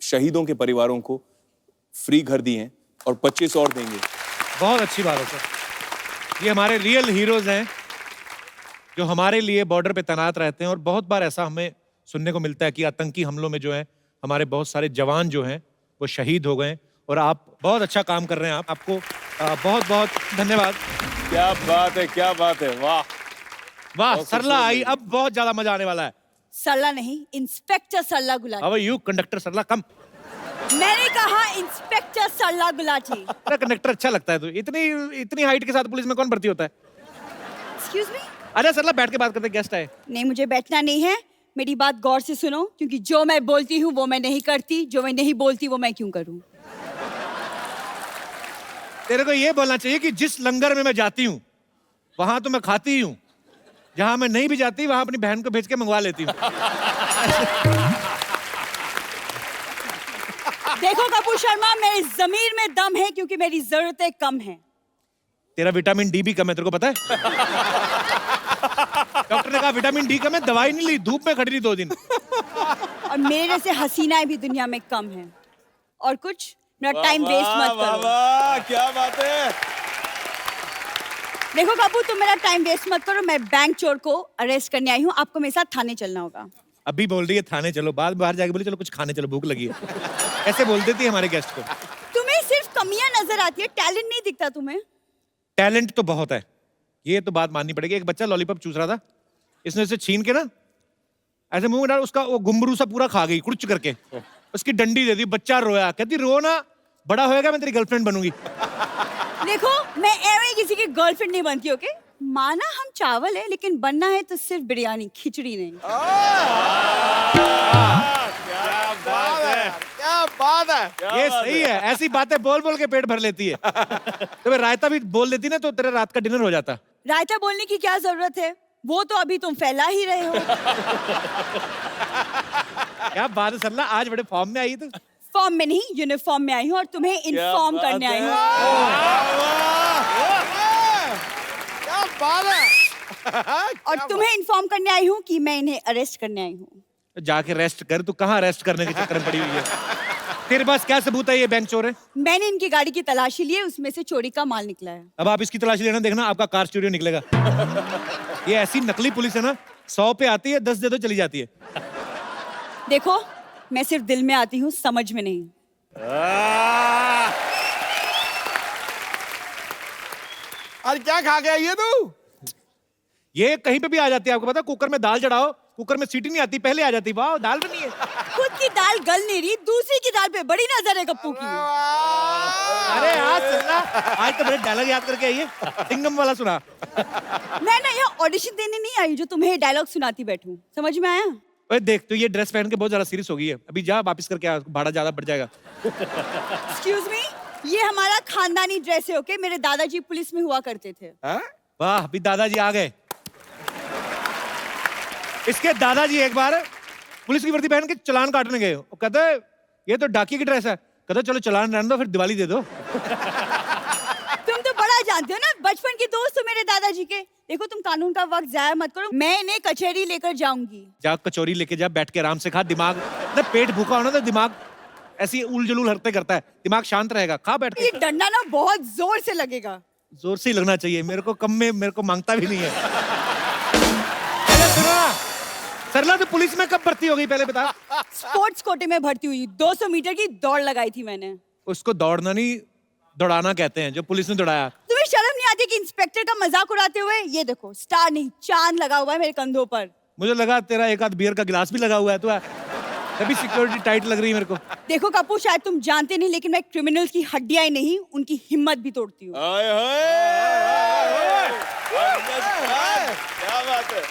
शहीदों के परिवारों को फ्री घर दिए हैं और 25 और देंगे। बहुत अच्छी बात है सर। ये हमारे रियल हीरोज हैं। जो हमारे लिए बॉर्डर पे तैनात रहते हैं, और बहुत बार ऐसा हमें सुनने को मिलता है कि आतंकी हमलों में जो है हमारे बहुत सारे जवान जो हैं वो शहीद हो गए, और आप बहुत अच्छा काम कर रहे हैं। आपको बहुत बहुत धन्यवाद। क्या बात है, क्या बात है, वाह वाह, सरला आई, अब बहुत ज्यादा मजा आने वाला है। सरला नहीं, inspector Sarla Gulati. How are you conductor Sarla, come. मैंने कहा इंस्पेक्टर सरला गुलाटी। अरे कंडक्टर अच्छा लगता है, तो इतनी इतनी हाइट के साथ पुलिस में कौन भर्ती होता है? Excuse me. अरे सरला, बैठ के बात करते, गेस्ट आए। नहीं, मुझे बैठना नहीं है। मेरी बात गौर से सुनो, क्योंकि जो मैं बोलती हूँ वो मैं नहीं करती, जो मैं नहीं बोलती वो मैं क्यों करूँ। तेरे को ये बोलना चाहिए कि जिस लंगर में मैं जाती हूँ वहां तो मैं खाती ही हूँ, जहां मैं नहीं भी जाती वहां अपनी बहन को भेज के मंगवा लेती हूँ। देखो कपूर शर्मा, मेरे जमीर में दम है क्योंकि मेरी जरूरतें कम हैं। तेरा विटामिन डी भी कम है, तेरे को पता है? डॉक्टर ने कहा विटामिन डी कम है, दवाई नहीं ली, धूप में खड़ी रही 2 दिन। और मेरे जैसे हसीनाएं भी दुनिया में कम हैं। और कुछ मेरा टाइम वेस्ट मत करो। वाह, क्या बात है। देखो कपूर, तुम मेरा टाइम वेस्ट मत करो। मैं बैंक चोर को अरेस्ट करने आई हूँ। आपको मेरे साथ थाने चलना होगा। अभी बोल रही है थाने चलो, बाद बाहर जाके बोली चलो कुछ खाने चलो, भूख लगी है। ऐसे बोल देती है हमारे गेस्ट को। तुम्हें सिर्फ कमियां नजर आती है, टैलेंट नहीं दिखता तुम्हें। टैलेंट तो बहुत है, ये तो बात माननी पड़ेगी। एक बच्चा लॉलीपॉप चूस रहा था, इसने उसे छीन के ना ऐसे मुंह में डाल, उसका वो घुंघरू सा पूरा खा गई कुछ करके, उसकी डंडी दे दी। बच्चा रोया, कहती रो ना, बड़ा होएगा मैं तेरी गर्लफ्रेंड बनूंगी। देखो, मैं एवं किसी की गर्लफ्रेंड नहीं बनती, ओके? माना हम चावल है, लेकिन बनना है तो सिर्फ बिरयानी, खिचड़ी नहीं। क्या बात है। ये सही है, ऐसी बातें बोल बोल के पेट भर लेती है। तो मैं रायता भी बोल देती ना तो तेरा रात का डिनर हो जाता। रायता बोलने की क्या जरूरत है, वो तो अभी तुम फैला ही रहे हो। क्या बात है सरला, आज बड़े फॉर्म में आई तो। फॉर्म में नहीं, यूनिफॉर्म में आई हूँ और तुम्हें इन्फॉर्म करने आई हूँ। क्या बात है। और तुम्हें इन्फॉर्म करने आई हूँ कि मैं इन्हें अरेस्ट करने आई हूँ। जाके रेस्ट कर, तू कहाँ रेस्ट करने के चक्कर में पड़ी हुई है? तेरे पास क्या सबूत है ये बैंक चोर है? मैंने इनकी गाड़ी की तलाशी ली है, उसमें से चोरी का माल निकला है। अब आप इसकी तलाशी लेना, देखना आपका कार चोरी निकलेगा। ये ऐसी नकली पुलिस है ना, 100 पे आती है, 10 दे दो चली जाती है। देखो, मैं सिर्फ दिल में आती हूँ, समझ में नहीं। और क्या खा गया ये तू? ये कहीं पे भी आ जाती है, आपको पता? कुकर में दाल चढ़ाओ, कुकर में सीटी नहीं आती, पहले आ जाती। वाह, दाल बनी है। खुद की दाल गल नहीं रही, दूसरी की दाल पे बड़ी नजर है गप्पू की। अरे आज सुनना, आज तो बड़े डायलॉग याद करके आई है, सिंगम वाला सुना। मैं ना यहाँ ऑडिशन देने नहीं आई जो तुम्हें डायलॉग सुनाती बैठूं, समझ में आया? ओए देख, तो ये ड्रेस पहन के बहुत ज्यादा सीरियस हो गई है, अभी जा वापस करके आ, भाड़ा ज्यादा बढ़ जाएगा। एक्सक्यूज मी, ये हमारा खानदानी ड्रेस है, ओके? मेरे दादाजी पुलिस में हुआ करते थे। वाह, अभी दादाजी आ गए। इसके दादाजी एक बार पुलिस की वर्दी पहन के चालान काटने गए, वो कहते ये तो डाकिए की ड्रेस है, कहते चलो चालान रहने दो, फिर दिवाली दे दो। तुम तो बड़ा जानते हो ना, बचपन के दोस्त हो मेरे दादाजी के। देखो, तुम कानून का वक्त जाया मत करो, मैं इन्हें कचहरी लेकर जाऊंगी। जा कचौरी लेके जा, बैठ के आराम से खा। दिमाग ना, पेट भूखा होना तो दिमाग ऐसी उल जुलूल हरकतें करता है, दिमाग शांत रहेगा। खा बैठ के। ये डंडा ना बहुत जोर से लगेगा। जोर से ही लगना चाहिए, मेरे को कम में मेरे को मांगता भी नहीं है। अरे सुनो, सरला तो पुलिस में कब भर्ती हो गई पहले बता? स्पोर्ट्स कोटे में भर्ती हुई, 200 मीटर की दौड़ लगाई थी मैंने। उसको दौड़ना नहीं, दौड़ाना कहते हैं, जो पुलिस ने दौड़ाया। तुम्हें शर्म नहीं आती कि इंस्पेक्टर का मजाक उड़ाते हुए? ये देखो, स्टार नहीं चांद लगा हुआ है मेरे कंधों पर। मुझे लगा तेरा एक आध बियर का गिलास भी लगा हुआ है, तो तभी सिक्योरिटी टाइट लग रही है मेरे को। देखो कपूर, शायद तुम जानते नहीं, लेकिन मैं क्रिमिनल्स की हड्डियां ही नहीं, उनकी हिम्मत भी तोड़ती हूँ। क्या बात है।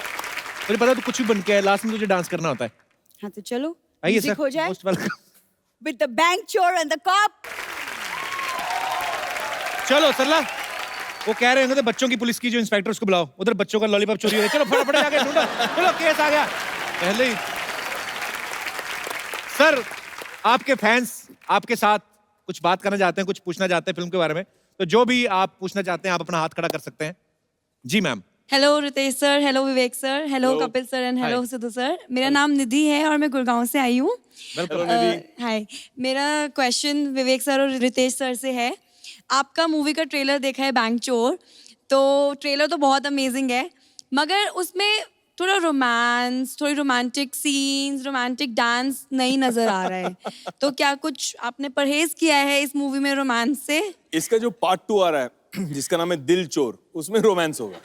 मुझे पता, तू कुछ भी बन के है, लास्ट में तुझे डांस करना होता है। हाँ तो चलो, आइए म्यूजिक हो जाए। Most welcome. With the bank chore and the cop। चलो सरला, वो कह रहे होंगे तो बच्चों की पुलिस की जो इंस्पेक्टर, उसको बुलाओ। उधर बच्चों का लॉलीपॉप चोरी हो गया, चलो फटाफट जाके ढूंढो। चलो, केस आ गया पहले ही। सर, आपके फैंस आपके साथ कुछ बात करना चाहते हैं, कुछ पूछना चाहते हैं फिल्म के बारे में, तो जो भी आप पूछना चाहते हैं आप अपना हाथ खड़ा कर सकते हैं। जी ma'am. Hello Ritesh sir, hello Vivek sir, hello Kapil sir and hello Sidhu sir. मेरा नाम निधि है और मैं गुड़गांव से आई हूँ। हाय, मेरा क्वेश्चन विवेक सर और रितेश सर से है। आपका मूवी का ट्रेलर देखा है बैंक चोर, तो ट्रेलर तो बहुत अमेजिंग है, मगर उसमें थोड़ा रोमांस, थोड़ी रोमांटिक सीन्स, रोमांटिक डांस नहीं नजर आ रहा है। तो क्या कुछ आपने परहेज किया है इस मूवी में रोमांस से? इसका जो पार्ट 2 आ रहा है जिसका नाम है दिल चोर, उसमें रोमांस होगा।